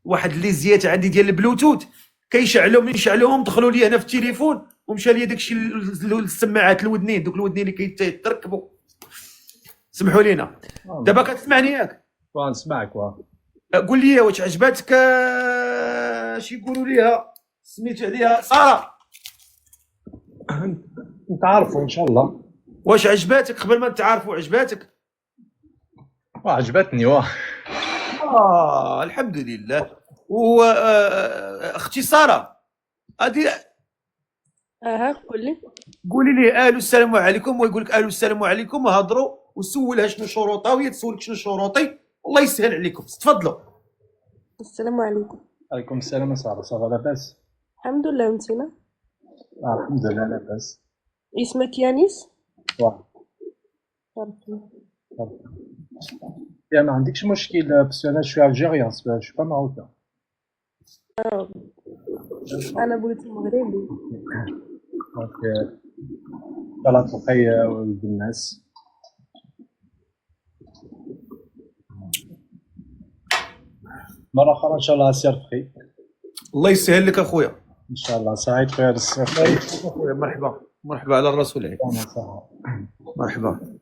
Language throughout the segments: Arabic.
واحد لي زيات عندي ديال البلوتوث كيشعلوا، من يشعلوهم دخلوا لي هنا في التليفون ومشى لي داكشي للسماعات الودنين، دوك الودنين اللي كيتركبوا. سمحوا لينا. دابا كتسمعني ياك؟ نسمعك. قول لي واش عجباتك اش يقولوا ليها سميتو عليها ساره؟ نتعرفوا ان شاء الله. واش عجباتك قبل ما نتعارفوا؟ عجباتك؟ عجبتني. الحمد لله. و اختي ساره هادي قولي لي الو السلام عليكم، ويقول لك الو السلام عليكم، وهضروا وسولها شنو شروطها وهي تسولك شنو شروطي. الله يسهل عليكم، تفضلوا. السلام عليكم. عليكم السلام. سارة لاباس؟ الحمد لله. وانتينا؟ الحمد لله لاباس. اسمك يانيس؟ يا ما عندكش مشكل، بس انا شوي الجيريان، شو با ماروكان. انا بغيت مغربي. دونك طلعت تلقاي ولد الناس. مرة أخرى إن شاء الله سير بخير. الله يسهل لك اخويا. إن شاء الله سعيد في هذا السفر. اخويا مرحبا مرحبا على الرسول عليك. مرحبا.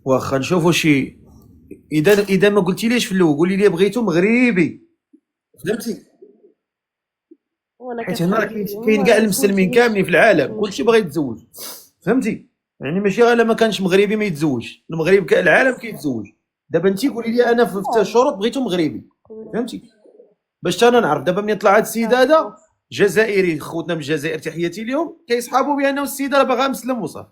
واخا نشوفوا شي. اذا ما قلتيليش في الاول، قولي لي بغيتو مغربي، فهمتي؟ حيت هنا كاين كاع المسلمين كاملين في العالم، كلشي باغي يتزوج، فهمتي؟ يعني ماشي غير ما كانش مغربي ما يتزوجش، المغرب كاع العالم كيتزوج. دابا انت قولي لي انا في الشروط بغيتو مغربي، فهمتي؟ باش انا نعرف. دابا ملي طلع هاد السيد هذا جزائري، خوتنا من الجزائر تحياتي ليهم، كيصحابوا بانه السيد راه باغا مسلم وصافي.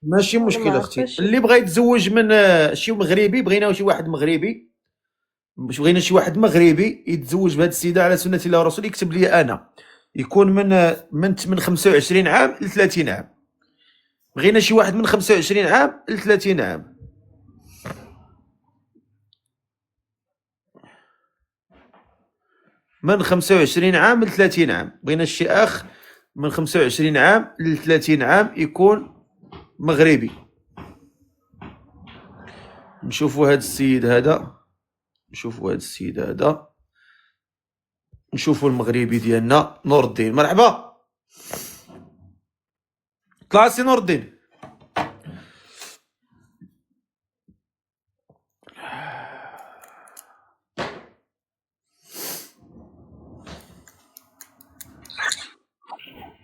ماشي مشكل اختي، اللي بغى يتزوج من شي مغربي، بغينا شي واحد مغربي، باش بغينا شي واحد مغربي يتزوج بهاد السيده على سنه الله ورسوله، يكتب لي انا، يكون من 25 عام ل 30 عام. بغينا شي واحد من 25 عام ل 30 عام. من 25 عام ل 30 عام بغينا شي اخ من 25 عام ل 30 عام يكون مغربي. نشوفوا هاد السيد هذا، نشوفوا المغربي ديالنا نور الدين. مرحبا، طلع سي نور الدين.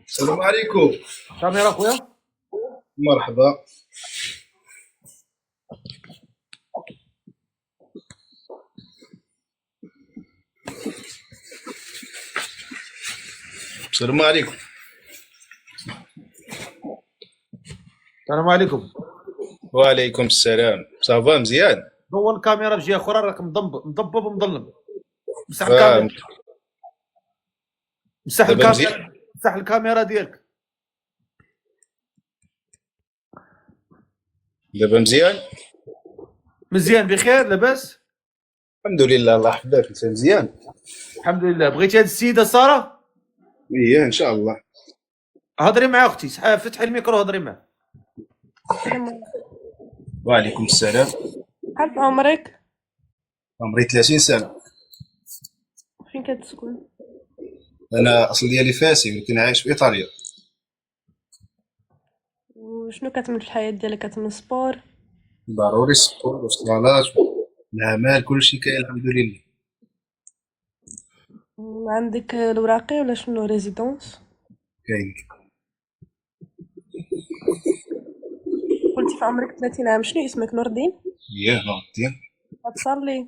السلام عليكم. كاميرا خويا. مرحبا. السلام عليكم. السلام عليكم. وعليكم السلام. صافا مزيان؟ دور الكاميرا بجهه اخرى، راك مضبب ومظلم. مسح الكاميرا. مسح الكاميرا. مسح الكاميرا ديالك. دابا مزيان؟ مزيان بخير لاباس؟ الحمد لله الله يحفظك. انت مزيان؟ الحمد لله. بغيتي هاد السيده ساره؟ ايه ان شاء الله. هضري مع اختي، فتحي الميكرو هضري معها. وعليكم السلام. عارف عمرك؟ عمري 30 سنه. فين كتسكن؟ انا اصل ديالي فاسي ولكن عايش في ايطاليا. وشنو كتعمل في الحياة ديالك؟ كتعمل سبور؟ ضروري سبور وصلالات العمل كلشي كاين الحمد لله. عندك الوراقي ولا شنو ريزيدونس؟ كاين. قلتي في عمرك 30 عام. شنو اسمك؟ نور الدين؟ ايه نور الدين. غتصلي؟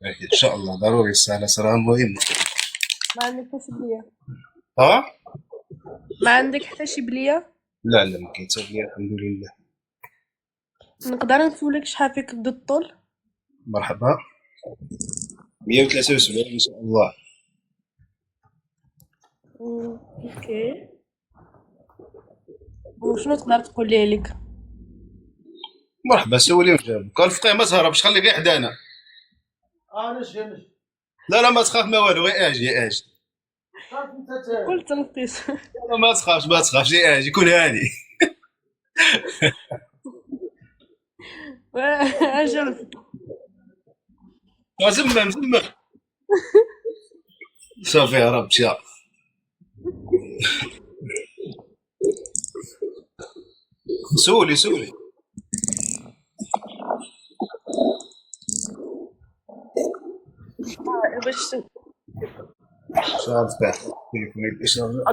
ان شاء الله ضروري. الصلاه صراحه مهمه. ما عندك حتى شي بليه؟ ما عندك حتى شي بليه؟ لا ما كاين حتى بليه الحمد لله. نقدر نسولك شحال فيك قد الطول؟ مرحبا. 173 ان شاء الله. اوكي. وشنو تقدر تقول لي عليك؟ مرحبا سولي ونجاوبك. قال الفقيه ما تهربش، خليك غير حدانا. نجي. لا ما تخاف ما والو، غير اجي. قلت نقيس. لا ما تخافش غير اجي، كون هاني. اجل. زمم صافي هربت يا سولي باش شارف تاع تليفوني الاشاره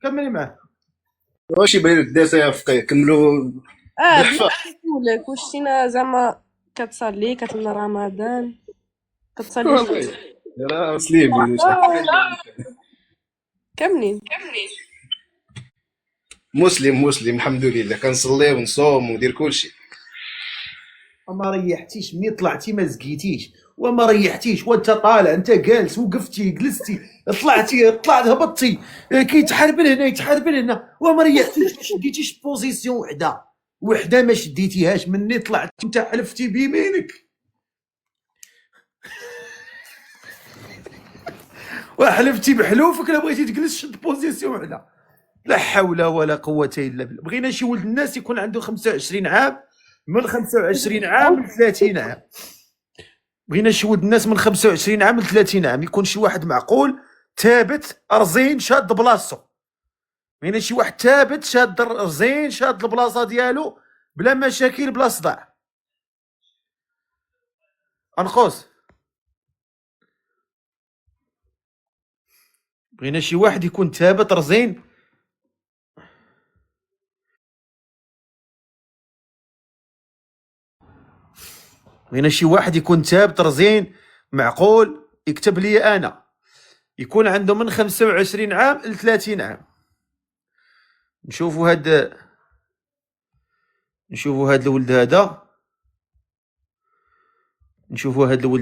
كملي معاه. واش يبان لك دازا يا فقيه كملوا بغيت ضحفه نسولك واش تينا زعما كتصلي كتمنى رمضان كتصلي راه سليبي كاملين؟ مسلم الحمد لله كنصلي ونصوم وندير كلشي وما ريحتيش منين طلعتي ما زكيتيش وما ريحتيش وانت طالع انت جالس وقفتي جلستي طلعت هبطتي كيتحارب لهنا يتحارب لهنا وما ريحتيش ما شديتيش بوزيسيون وحده ما شديتيهاش مني طلعت انت حلفتي بيمينك وحلفتي بحلوفك لا بغيتي تجلس شد بوزيسيون وحده. لا حول ولا قوه الا بالله. بغينا شي ولد الناس يكون عنده 25 عام من 25 عام ل 30 عام. بغينا شي ولد الناس من 25 عام ل 30 عام يكون شي واحد معقول ثابت رزين شاد بلاصتو. بغينا شي واحد ثابت شاد رزين شاد البلاصه ديالو بلا مشاكل بلا صداع. انقص بغينا شي واحد يكون ثابت رزين. بغينا شي واحد يكون ثابت رزين معقول يكتب لي انا يكون عنده من 25 عام ل 30 عام. نشوفوا هاد الولد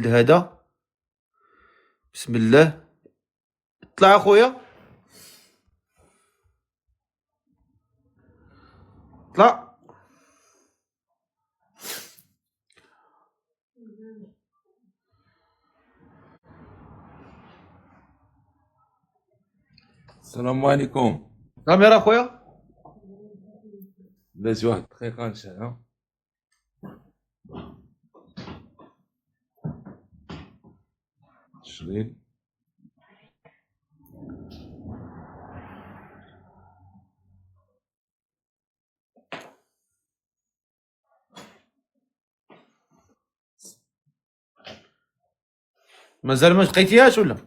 هذا بسم الله. طلع اخويا طلع. السلام عليكم. كاميرا اخويا. داز واحد الدقيقة نشعلها. عشرين مازال ما لقيتيهاش ولا؟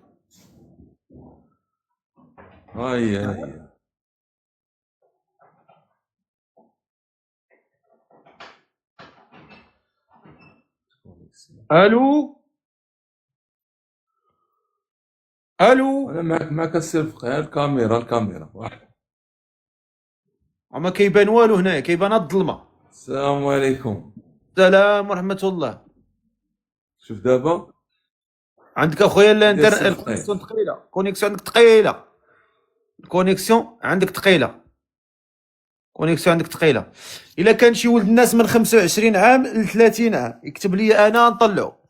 هاي الو انا معك السير فقيه. الكاميرا واحد. ما كيبان والو هنايا كيبان الظلمه. السلام عليكم. السلام ورحمه الله. شوف دابا عندك اخويا الانترنت الكونيكسيون ثقيله. كونيكسيون عندك ثقيله. كونيكسيون عندك ثقيله. الا كان شي ولد الناس من 25 عام ل 30 عام يكتب لي انا نطلعو.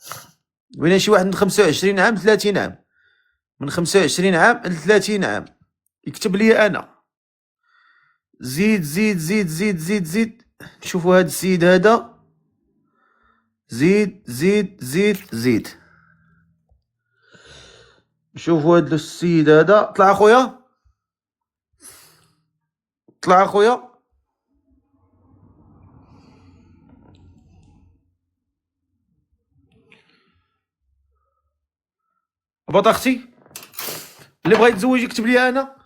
بغينا شي واحد من 25 عام ل 30 عام. من 25 عام ل 30 عام يكتب لي انا. زيد شوفوا هذا السيد هذا. زيد شوفوا هذا السيد هذا. طلع اخويا. هبط اختي اللي بغا يتزوج يكتب لي انا.